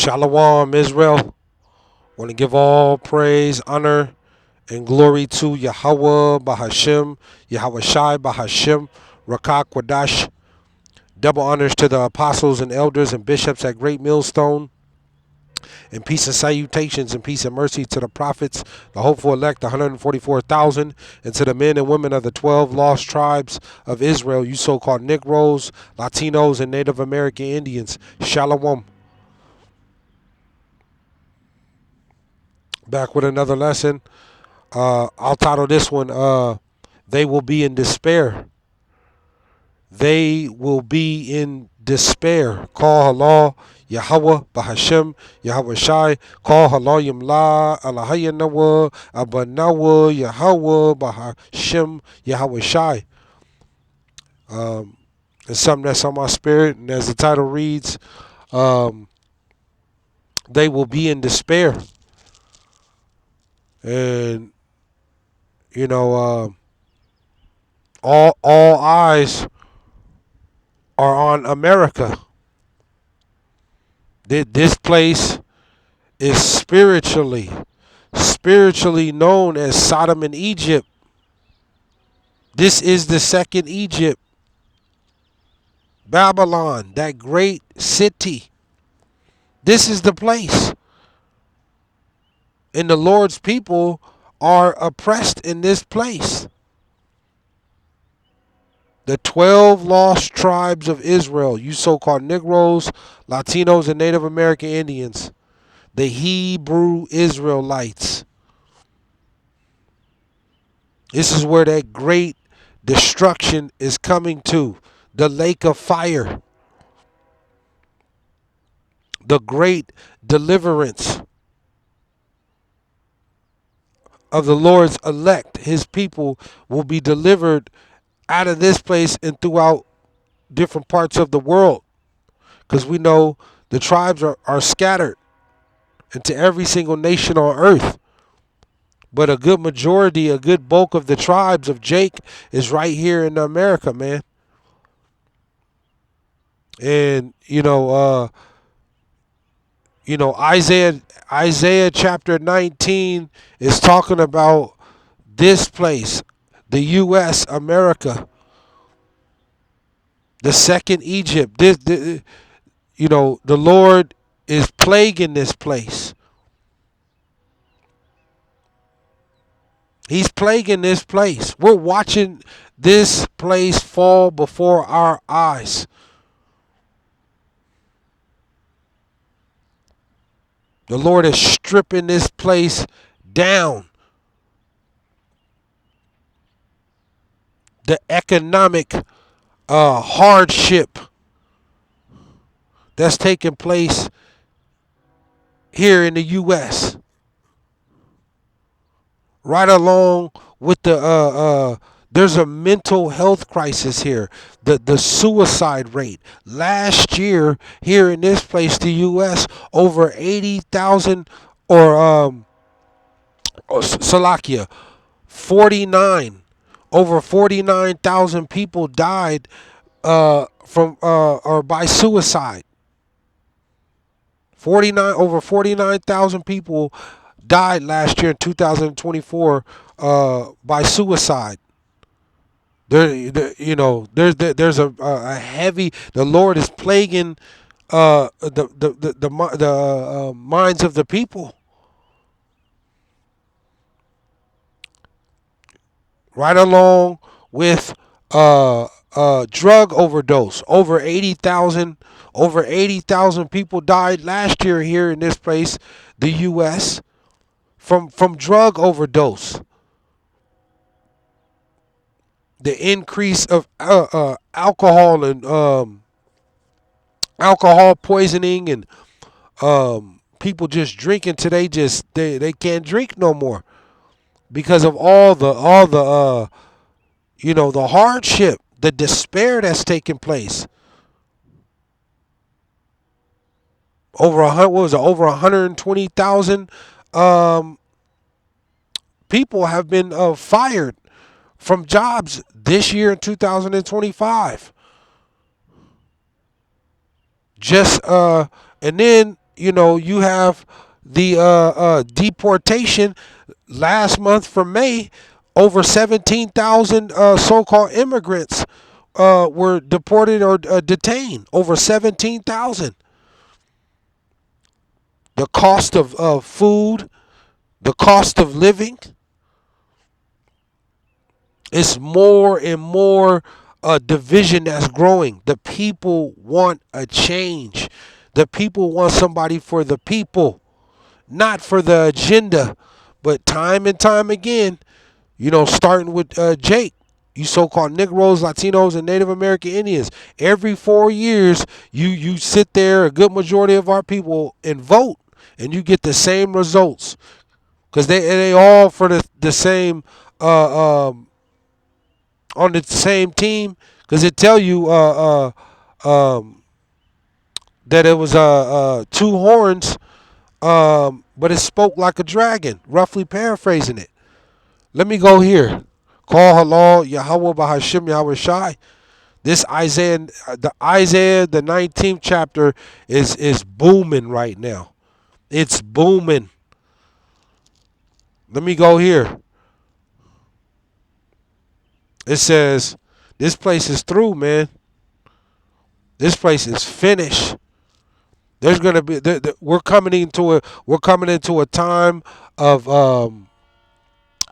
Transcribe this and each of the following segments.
Shalom, Israel. Want to give all praise, honor, and glory to Yahawah, BAHASHAM, YAHAWAHSHI, BAHASHAM, Rakak, Wadash. Double honors to the apostles and elders and bishops at Great Millstone. And peace and salutations and peace and mercy to the prophets, the hopeful elect, the 144,000, and to the men and women of the 12 lost tribes of Israel, you so-called Negroes, Latinos, and Native American Indians. Shalom. Back with another lesson. I'll title this one, They Will Be in Despair. They will be in despair. Call Allah, Yahawah, BAHASHAM, YAHAWAHSHI. Call Allah, Yamla, Allahayanawa, Abanawa, Yahawah, BAHASHAM, YAHAWAHSHI. It's something that's on my spirit, and as the title reads, they will be in despair. And you know, all eyes are on America. This place is spiritually known as Sodom and Egypt. This is the second Egypt. Babylon, that great city. This is the place. And the Lord's people are oppressed in this place. The 12 lost tribes of Israel, you so-called Negroes, Latinos, and Native American Indians. The Hebrew Israelites. This is where that great destruction is coming to. The lake of fire. The great deliverance of the Lord's elect. His people will be delivered out of this place and throughout different parts of the world. Because we know the tribes are scattered into every single nation on earth. But a good majority, a good bulk of the tribes of Jake is right here in America, man. And, Isaiah chapter 19 is talking about this place, the U.S., America, the second Egypt. The Lord is plaguing this place. He's plaguing this place. We're watching this place fall before our eyes. The Lord is stripping this place down. The economic hardship that's taking place here in the U.S. Right along with there's a mental health crisis here. The suicide rate. Last year here in this place, the U.S., over 80,000 Salakia, 49. Over 49,000 people died from or by suicide. Over 49,000 people died last year in 2024 by suicide. There's a heavy. The Lord is plaguing the minds of the people. Right along with drug overdose. Over 80,000 people died last year here in this place, the U.S., from drug overdose. The increase of alcohol and alcohol poisoning and people just drinking today. They can't drink no more because of all the the hardship, the despair that's taking place. Over 120,000 people have been fired from jobs this year in 2025. And then you have the deportation last month for May. Over 17,000 so-called immigrants were deported or detained. Over 17,000. The cost of food, the cost of living, it's more and more division that's growing. The people want a change. The people want somebody for the people, not for the agenda. But time and time again, starting with Jake, you so-called Negroes, Latinos, and Native American Indians, every 4 years, you sit there, a good majority of our people, and vote, and you get the same results because they all for the same on the same team because it tell you that it was two horns, but it spoke like a dragon, roughly paraphrasing it. Let me go here. Call halal Yahawah BAHASHAM YAHAWAHSHI. This Isaiah the 19th chapter is booming right now. It's booming. Let me go here. It says this place is through, man. This place is finished. There's gonna be we're coming into a time of a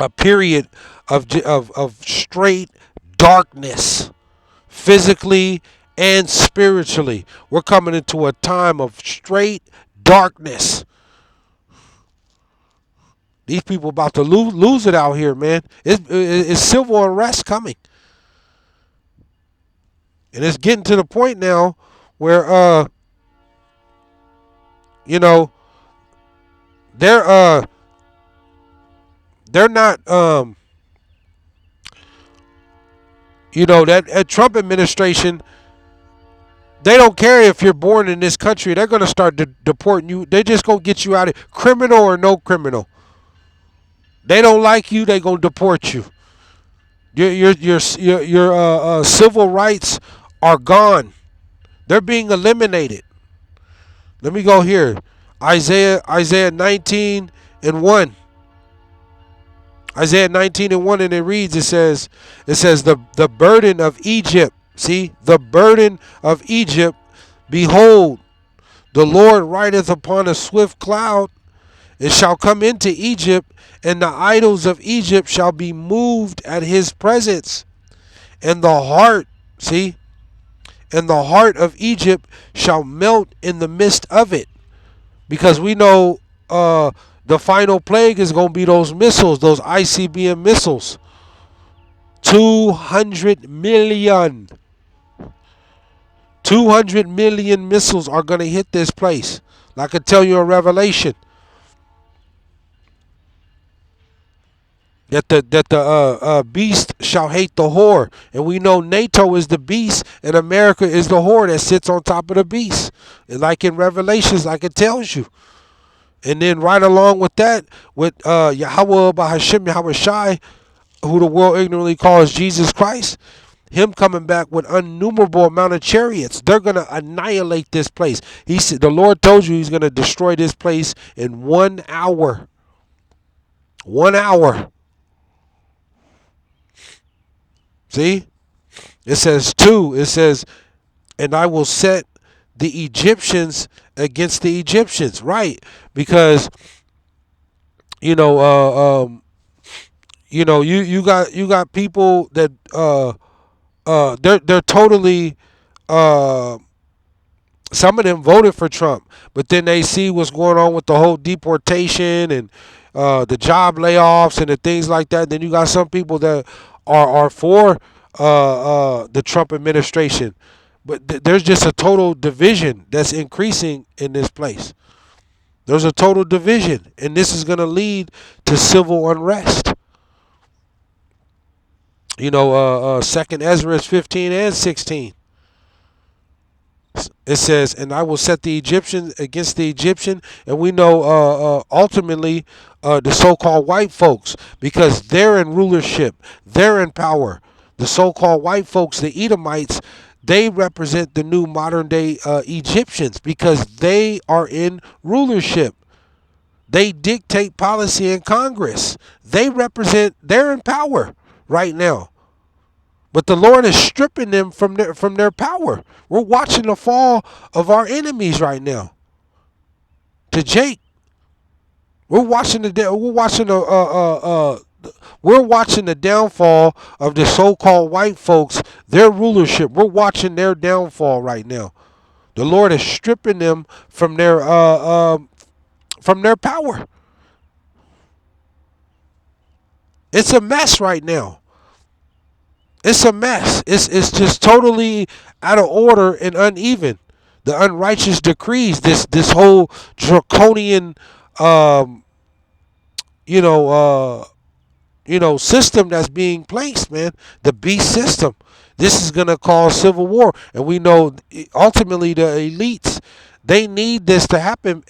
period of straight darkness, physically and spiritually. We're coming into a time of straight darkness. These people about to lose it out here, man. It's civil unrest coming, and it's getting to the point now where you know they're they're not that Trump administration, they don't care if you're born in this country. They're going to start deporting you. They just going to get you out of criminal or no criminal. They don't like you, they going to deport you. Your civil rights are gone. They're being eliminated. Let me go here. Isaiah 19 and 1. Isaiah 19 and 1, and it reads, it says the burden of Egypt. See, the burden of Egypt, behold, the Lord rideth upon a swift cloud, and shall come into Egypt, and the idols of Egypt shall be moved at his presence. And the heart, see, and the heart of Egypt shall melt in the midst of it. Because we know the final plague is going to be those missiles, those ICBM missiles. 200 million. 200 million missiles are going to hit this place. Like I tell you in Revelation, that the beast shall hate the whore, and we know NATO is the beast, and America is the whore that sits on top of the beast, and like in Revelations, like it tells you. And then right along with that, with Yahawah BAHASHAM YAHAWAHSHI, who the world ignorantly calls Jesus Christ, him coming back with innumerable amount of chariots. They're going to annihilate this place. He said, the Lord told you he's going to destroy this place in 1 hour. 1 hour. See? It says 2. It says, and I will set the Egyptians against the Egyptians. Right. Because, you got people that they're totally some of them voted for Trump, but then they see what's going on with the whole deportation and the job layoffs and the things like that. Then you got some people that are for the Trump administration, but there's just a total division that's increasing in this place. There's a total division, and this is going to lead to civil unrest. Second Ezra 15 and 16. It says, and I will set the Egyptians against the Egyptian, and we know ultimately the so-called white folks, because they're in rulership, they're in power. The so-called white folks, the Edomites, They represent the new modern day Egyptians because they are in rulership. They dictate policy in Congress. They're in power right now. But the Lord is stripping them from their power. We're watching the fall of our enemies right now. To Jake, we're watching the downfall of the so-called white folks, their rulership. We're watching their downfall right now. The Lord is stripping them from their power. It's a mess right now. It's a mess. It's just totally out of order and uneven. The unrighteous decrees, this whole draconian, um, you know, system that's being placed, man. The beast system. This is gonna cause civil war, and we know ultimately the elites, they need this to happen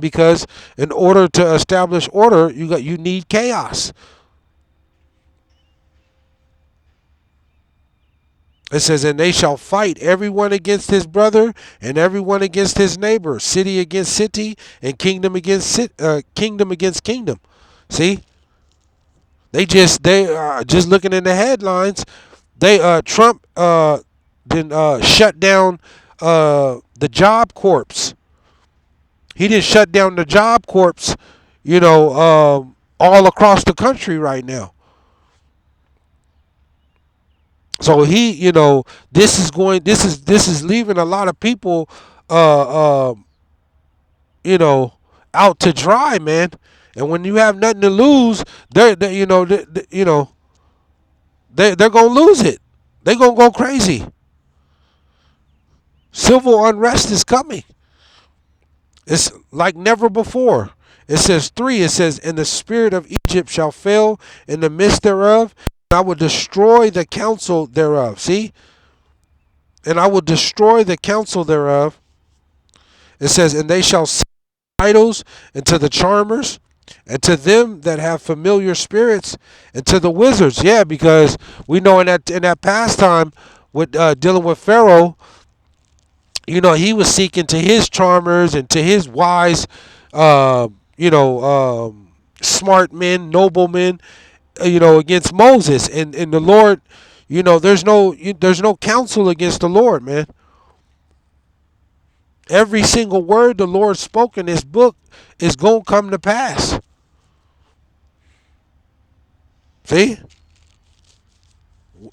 because in order to establish order, you need chaos. It says, and they shall fight everyone against his brother and everyone against his neighbor, city against city, and kingdom against kingdom against kingdom. See, they just looking in the headlines. They Trump then shut down the Job Corps. He didn't shut down the Job Corps, all across the country right now. So this is leaving a lot of people, uh, uh, out to dry, man. And when you have nothing to lose, they're gonna lose it. They're gonna go crazy. Civil unrest is coming. It's like never before. It says 3. It says, and the spirit of Egypt shall fail in the midst thereof, and I will destroy the counsel thereof. See, and I will destroy the counsel thereof. It says, and they shall sell idols, and to the charmers, and to them that have familiar spirits, and to the wizards. Yeah, because we know in that past time with dealing with Pharaoh, he was seeking to his charmers and to his wise, uh, you know, smart men, noblemen, against Moses and the Lord. There's no counsel against the Lord, man. Every single word the Lord spoke in this book is going to come to pass. See?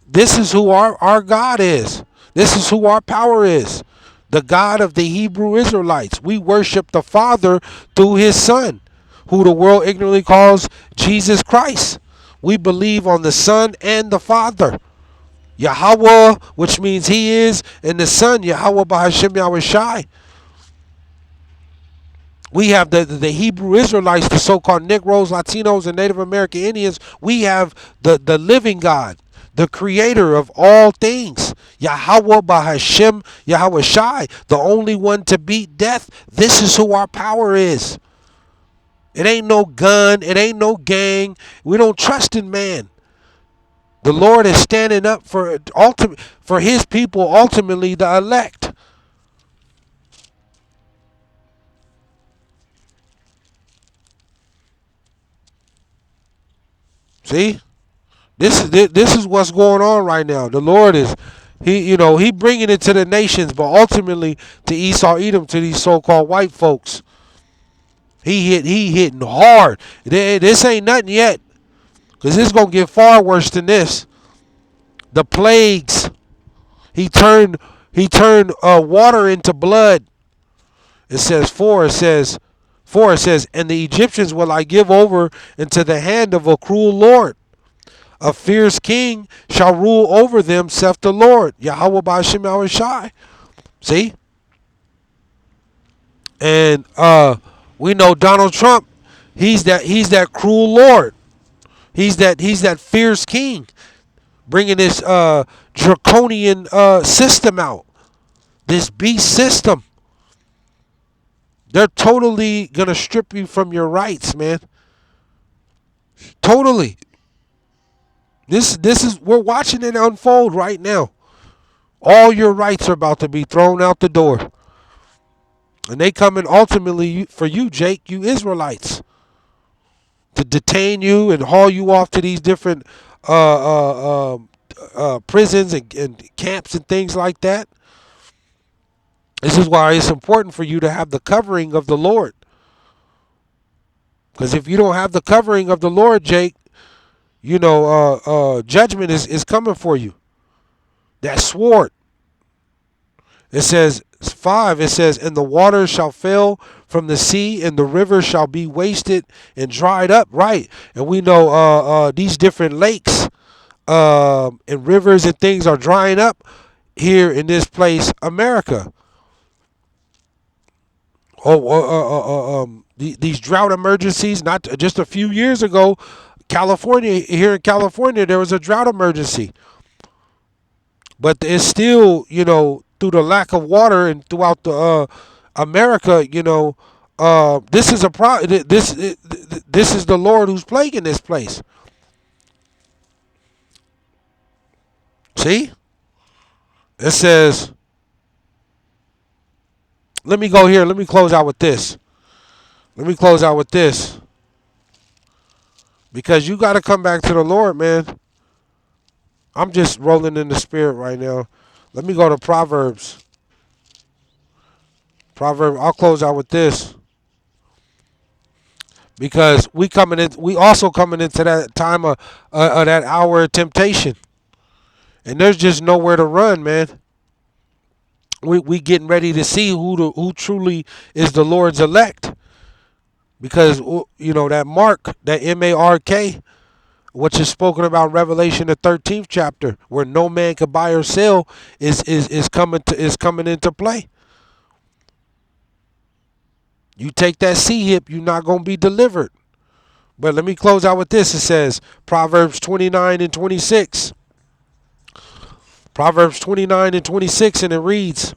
This is who our God is. This is who our power is. The God of the Hebrew Israelites. We worship the Father through his Son, who the world ignorantly calls Jesus Christ. We believe on the Son and the Father. Yahawah, which means he is, and the Son, Yahawah BAHASHAM YAHAWAHSHI. We have the Hebrew Israelites, the so-called Negroes, Latinos, and Native American Indians. We have the living God, the creator of all things. Yahawah BAHASHAM YAHAWAHSHI, the only one to beat death. This is who our power is. It ain't no gun. It ain't no gang. We don't trust in man. The Lord is standing up for his people, ultimately the elect. See? This is what's going on right now. The Lord is he bringing it to the nations, but ultimately to Esau Edom, to these so-called white folks. He hitting hard. This ain't nothing yet, cause it's gonna get far worse than this. The plagues. He turned water into blood. It says 4. It says 4. It says, and the Egyptians will I give over into the hand of a cruel lord. A fierce king shall rule over them, saith the Lord. Yahawah BAHASHAM YAHAWAHSHI. See? And we know Donald Trump, he's that cruel lord. He's that fierce king, bringing this draconian system out. This beast system. They're totally going to strip you from your rights, man. Totally. This is we're watching it unfold right now. All your rights are about to be thrown out the door. And they coming ultimately for you, Jake, you Israelites, to detain you and haul you off to these different prisons and camps and things like that. This is why it's important for you to have the covering of the Lord. Because if you don't have the covering of the Lord, Jake, you know, judgment is coming for you. That sword. It says 5, it says, and the waters shall fail from the sea, and the rivers shall be wasted and dried up. Right. And we know these different lakes and rivers and things are drying up here in this place, America. These drought emergencies, not just a few years ago, California, here in California, there was a drought emergency. But it's still, you know, through the lack of water and throughout the America, you know, this is a this is the Lord who's plaguing this place. See? It says, let me go here. Let me close out with this. Let me close out with this. Because you got to come back to the Lord, man. I'm just rolling in the spirit right now. Let me go to Proverbs. I'll close out with this. Because we also coming into that time of that hour of temptation. And there's just nowhere to run, man. We getting ready to see who truly is the Lord's elect. Because, you know, that mark, that M-A-R-K, which is spoken about in Revelation the 13th chapter, where no man can buy or sell, is coming into play. You take that C-hip, you're not going to be delivered. But let me close out with this. It says, Proverbs 29 and 26. Proverbs 29 and 26, and it reads,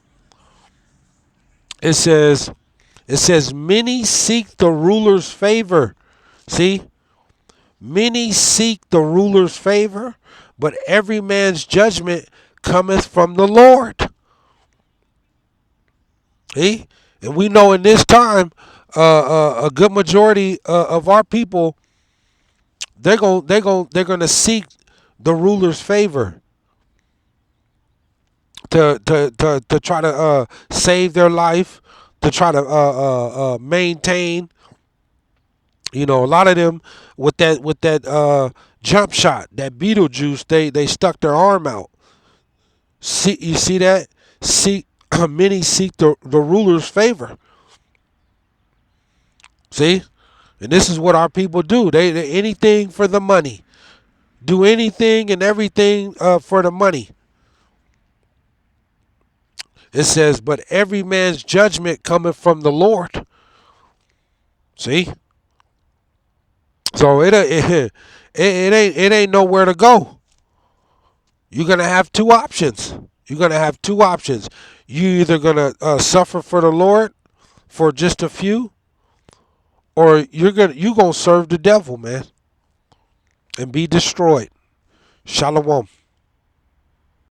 it says, many seek the ruler's favor. See? Many seek the ruler's favor, but every man's judgment cometh from the Lord. See? And we know in this time, a good majority of our people, they're gonna seek the ruler's favor to try to save their life, to try to maintain. You know, a lot of them with that jump shot, that Beetlejuice, they stuck their arm out. See, you see that? Many seek the ruler's favor. See, and this is what our people do. They anything for the money, do anything and everything for the money. It says, but every man's judgment cometh from the Lord. See? So it ain't nowhere to go. You're gonna have two options. You're gonna have two options. You either gonna suffer for the Lord for just a few, or you gonna serve the devil, man, and be destroyed. Shalom.